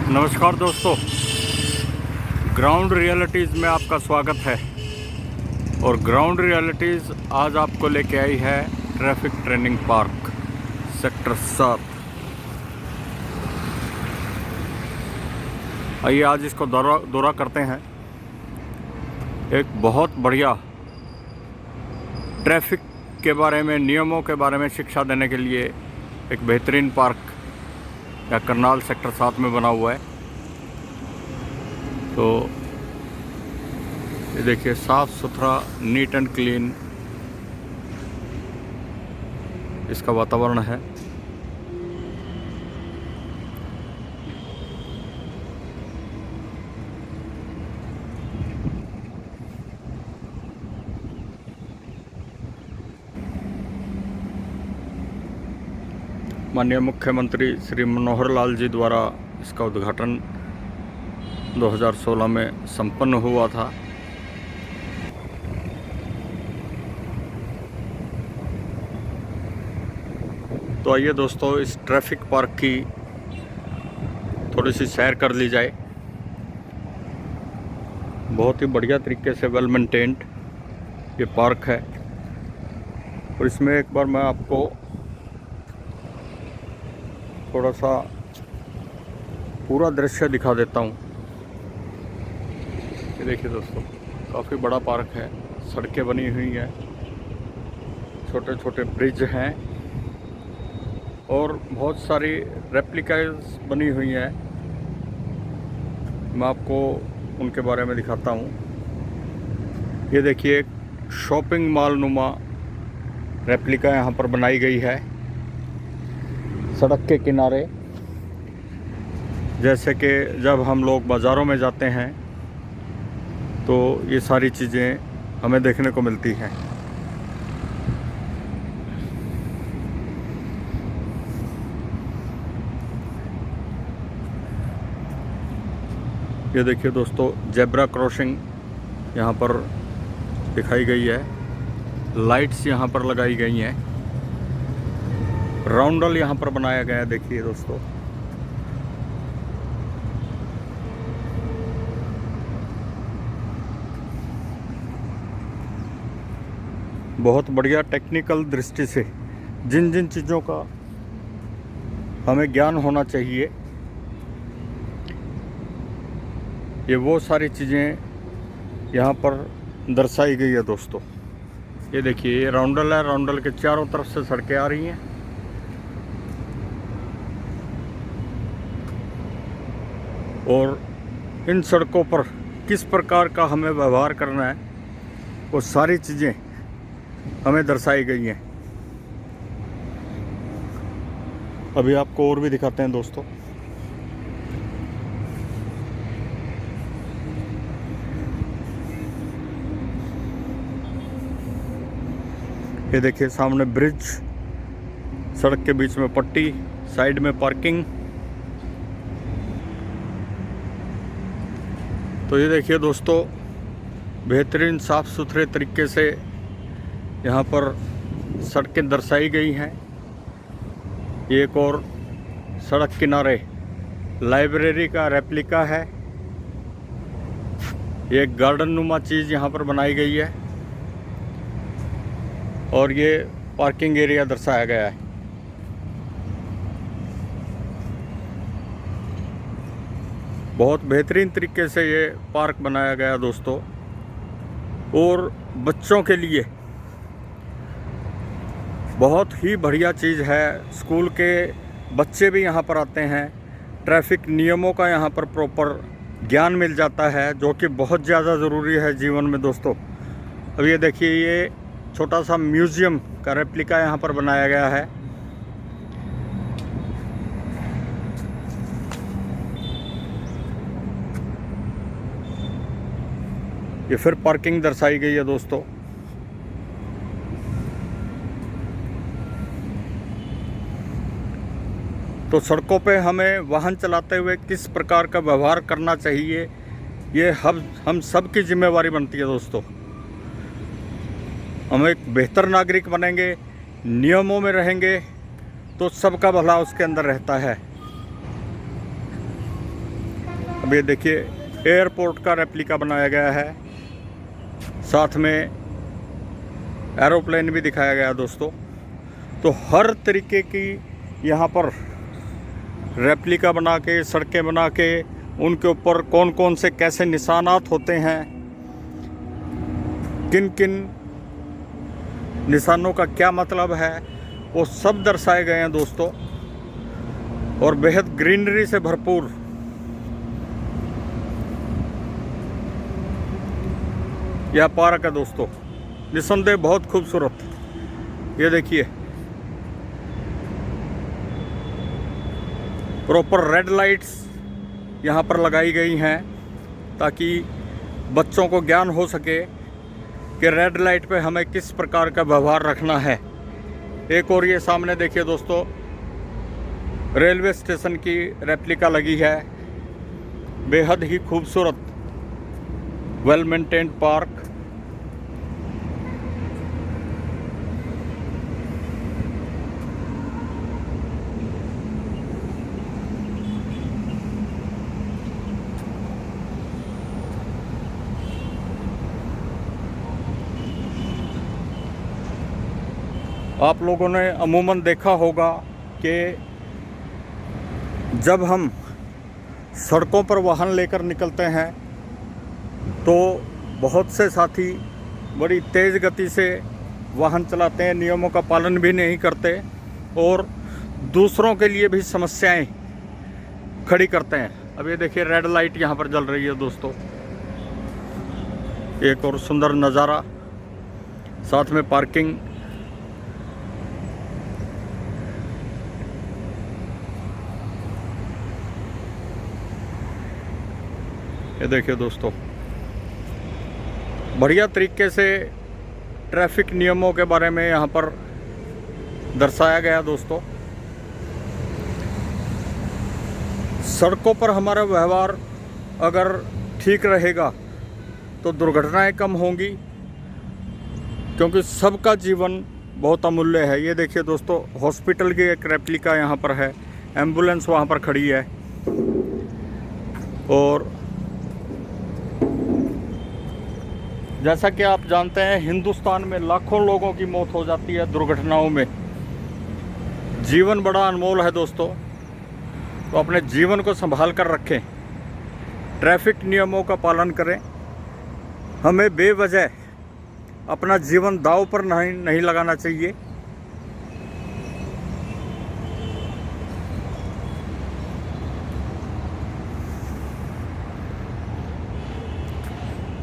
नमस्कार दोस्तों, ground realities में आपका स्वागत है। और ग्राउंड रियलिटीज़ आज आपको लेके आई है ट्रैफिक ट्रेनिंग पार्क सेक्टर 7। आइए आज इसको दौरा करते हैं। एक बहुत बढ़िया ट्रैफिक के बारे में, नियमों के बारे में शिक्षा देने के लिए एक बेहतरीन पार्क या करनाल सेक्टर 7 में बना हुआ है। तो ये देखिए, साफ़ सुथरा, नीट एंड क्लीन इसका वातावरण है। माननीय मुख्यमंत्री श्री मनोहर लाल जी द्वारा इसका उद्घाटन 2016 में संपन्न हुआ था। तो आइए दोस्तों, इस ट्रैफिक पार्क की थोड़ी सी सैर कर ली जाए। बहुत ही बढ़िया तरीके से वेल मेंटेन्ड ये पार्क है। और इसमें एक बार मैं आपको थोड़ा सा पूरा दृश्य दिखा देता हूँ। ये देखिए दोस्तों, काफ़ी बड़ा पार्क है, सड़कें बनी हुई हैं, छोटे छोटे ब्रिज हैं और बहुत सारी रेप्लिकास बनी हुई हैं। मैं आपको उनके बारे में दिखाता हूँ। ये देखिए, एक शॉपिंग मॉल नुमा रेप्लिका यहाँ पर बनाई गई है सड़क के किनारे। जैसे कि जब हम लोग बाज़ारों में जाते हैं तो ये सारी चीज़ें हमें देखने को मिलती हैं। ये देखिए दोस्तों, जेब्रा क्रॉसिंग यहाँ पर दिखाई गई है, लाइट्स यहाँ पर लगाई गई हैं, राउंडल यहाँ पर बनाया गया है। देखिए दोस्तों, बहुत बढ़िया टेक्निकल दृष्टि से जिन जिन चीज़ों का हमें ज्ञान होना चाहिए, ये वो सारी चीज़ें यहाँ पर दर्शाई गई है दोस्तों। ये देखिए, ये राउंडल है, राउंडल के चारों तरफ से सड़कें आ रही हैं। और इन सड़कों पर किस प्रकार का हमें व्यवहार करना है, वो सारी चीज़ें हमें दर्शाई गई हैं। अभी आपको और भी दिखाते हैं दोस्तों। ये देखिए, सामने ब्रिज, सड़क के बीच में पट्टी, साइड में पार्किंग। तो ये देखिए दोस्तों, बेहतरीन साफ़ सुथरे तरीके से यहाँ पर सड़कें दर्शाई गई हैं। एक और सड़क किनारे लाइब्रेरी का रेप्लिका है। एक गार्डन नुमा चीज़ यहाँ पर बनाई गई है और ये पार्किंग एरिया दर्शाया गया है। बहुत बेहतरीन तरीके से ये पार्क बनाया गया दोस्तों। और बच्चों के लिए बहुत ही बढ़िया चीज़ है। स्कूल के बच्चे भी यहाँ पर आते हैं। ट्रैफिक नियमों का यहाँ पर प्रॉपर ज्ञान मिल जाता है, जो कि बहुत ज़्यादा ज़रूरी है जीवन में दोस्तों। अब ये देखिए, ये छोटा सा म्यूज़ियम का रेप्लिका यहाँ पर बनाया गया है। ये फिर पार्किंग दर्शाई गई है दोस्तों। तो सड़कों पे हमें वाहन चलाते हुए किस प्रकार का व्यवहार करना चाहिए, ये हम सब की जिम्मेवारी बनती है दोस्तों। हम एक बेहतर नागरिक बनेंगे, नियमों में रहेंगे, तो सबका भला उसके अंदर रहता है। अब ये देखिए एयरपोर्ट का रेप्लिका बनाया गया है, साथ में एरोप्लेन भी दिखाया गया दोस्तों। तो हर तरीके की यहाँ पर रेप्लिका बना के, सड़कें बना के, उनके ऊपर कौन कौन से कैसे निशानात होते हैं, किन किन निशानों का क्या मतलब है, वो सब दर्शाए गए हैं दोस्तों। और बेहद ग्रीनरी से भरपूर यह पार्क है दोस्तों, निस्संदेह बहुत खूबसूरत। ये देखिए प्रॉपर रेड लाइट्स यहाँ पर लगाई गई हैं ताकि बच्चों को ज्ञान हो सके कि रेड लाइट पे हमें किस प्रकार का व्यवहार रखना है। एक और ये सामने देखिए दोस्तों रेलवे स्टेशन की रेप्लिका लगी है, बेहद ही खूबसूरत वेल मेंटेन्ड पार्क। आप लोगों ने अमूमन देखा होगा कि जब हम सड़कों पर वाहन लेकर निकलते हैं तो बहुत से साथी बड़ी तेज़ गति से वाहन चलाते हैं, नियमों का पालन भी नहीं करते और दूसरों के लिए भी समस्याएं खड़ी करते हैं। अब ये देखिए रेड लाइट यहाँ पर जल रही है दोस्तों, एक और सुंदर नज़ारा, साथ में पार्किंग। ये देखिए दोस्तों बढ़िया तरीके से ट्रैफिक नियमों के बारे में यहाँ पर दर्शाया गया दोस्तों। सड़कों पर हमारा व्यवहार अगर ठीक रहेगा तो दुर्घटनाएं कम होंगी, क्योंकि सबका जीवन बहुत अमूल्य है। ये देखिए दोस्तों हॉस्पिटल की एक रेप्लिका यहाँ पर है, एम्बुलेंस वहाँ पर खड़ी है और जैसा कि आप जानते हैं हिंदुस्तान में लाखों लोगों की मौत हो जाती है दुर्घटनाओं में। जीवन बड़ा अनमोल है दोस्तों, तो अपने जीवन को संभाल कर रखें, ट्रैफिक नियमों का पालन करें। हमें बेवजह अपना जीवन दांव पर नहीं लगाना चाहिए।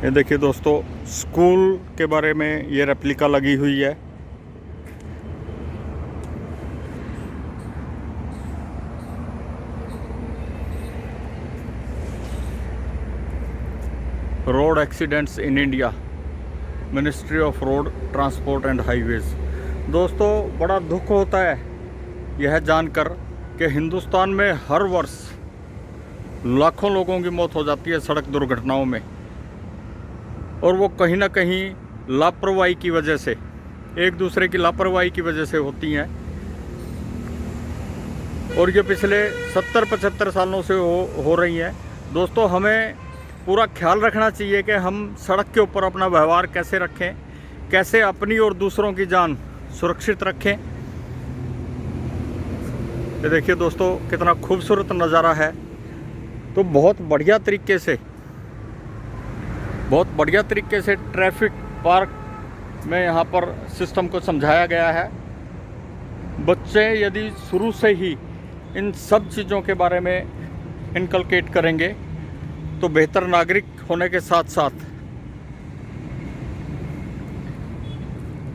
ये देखिए दोस्तों स्कूल के बारे में ये रेप्लिका लगी हुई है। Road accidents in India, ministry of road transport and highways. दोस्तों बड़ा दुख होता है यह जानकर कि हिंदुस्तान में हर वर्ष लाखों लोगों की मौत हो जाती है सड़क दुर्घटनाओं में, और वो कहीं ना कहीं लापरवाही की वजह से, एक दूसरे की लापरवाही की वजह से होती हैं। और ये पिछले 70-75 सालों से हो रही हैं। दोस्तों हमें पूरा ख्याल रखना चाहिए कि हम सड़क के ऊपर अपना व्यवहार कैसे रखें, कैसे अपनी और दूसरों की जान सुरक्षित रखें। ये देखिए दोस्तों कितना खूबसूरत नज़ारा है। तो बहुत बढ़िया तरीके से ट्रैफिक पार्क में यहाँ पर सिस्टम को समझाया गया है। बच्चे यदि शुरू से ही इन सब चीज़ों के बारे में इनकलकेट करेंगे तो बेहतर नागरिक होने के साथ साथ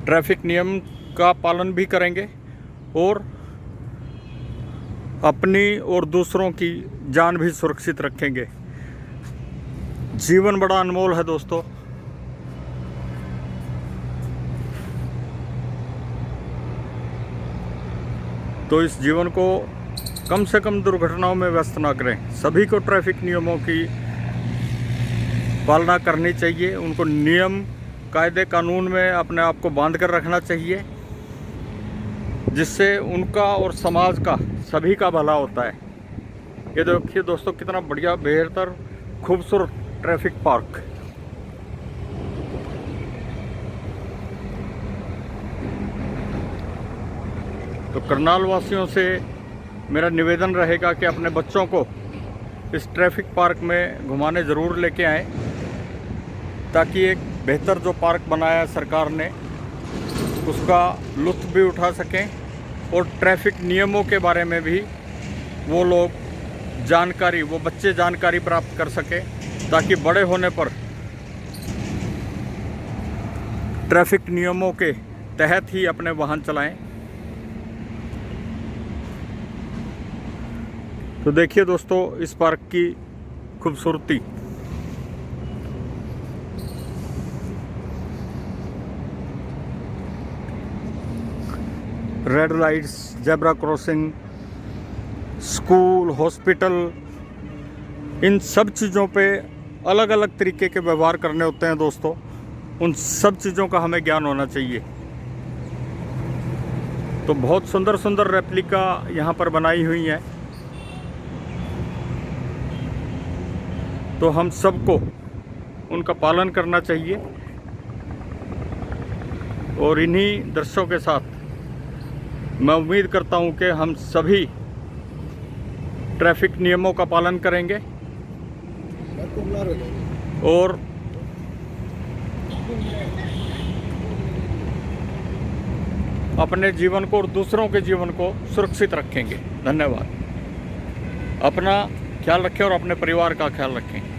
ट्रैफिक नियम का पालन भी करेंगे और अपनी और दूसरों की जान भी सुरक्षित रखेंगे। जीवन बड़ा अनमोल है दोस्तों। तो इस जीवन को कम से कम दुर्घटनाओं में व्यस्त ना करें। सभी को ट्रैफिक नियमों की पालना करनी चाहिए, उनको नियम कायदे कानून में अपने आप को बांध कर रखना चाहिए, जिससे उनका और समाज का सभी का भला होता है। ये देखिए दोस्तों कितना बढ़िया बेहतर खूबसूरत ट्रैफिक पार्क। तो करनाल वासियों से मेरा निवेदन रहेगा कि अपने बच्चों को इस ट्रैफिक पार्क में घुमाने ज़रूर लेके आएँ, ताकि एक बेहतर जो पार्क बनाया है सरकार ने उसका लुत्फ़ भी उठा सकें और ट्रैफिक नियमों के बारे में भी वो लोग जानकारी, वो बच्चे जानकारी प्राप्त कर सकें, ताकि बड़े होने पर ट्रैफिक नियमों के तहत ही अपने वाहन चलाएं। तो देखिए दोस्तों इस पार्क की खूबसूरती। Red lights, zebra crossing, school, hospital, इन सब चीज़ों पे अलग अलग तरीके के व्यवहार करने होते हैं दोस्तों। उन सब चीज़ों का हमें ज्ञान होना चाहिए। तो बहुत सुंदर सुंदर रेप्लिका यहाँ पर बनाई हुई हैं। तो हम सबको उनका पालन करना चाहिए और इन्हीं दृश्यों के साथ मैं उम्मीद करता हूं कि हम सभी ट्रैफिक नियमों का पालन करेंगे और अपने जीवन को और दूसरों के जीवन को सुरक्षित रखेंगे। धन्यवाद। अपना ख्याल रखें और अपने परिवार का ख्याल रखें।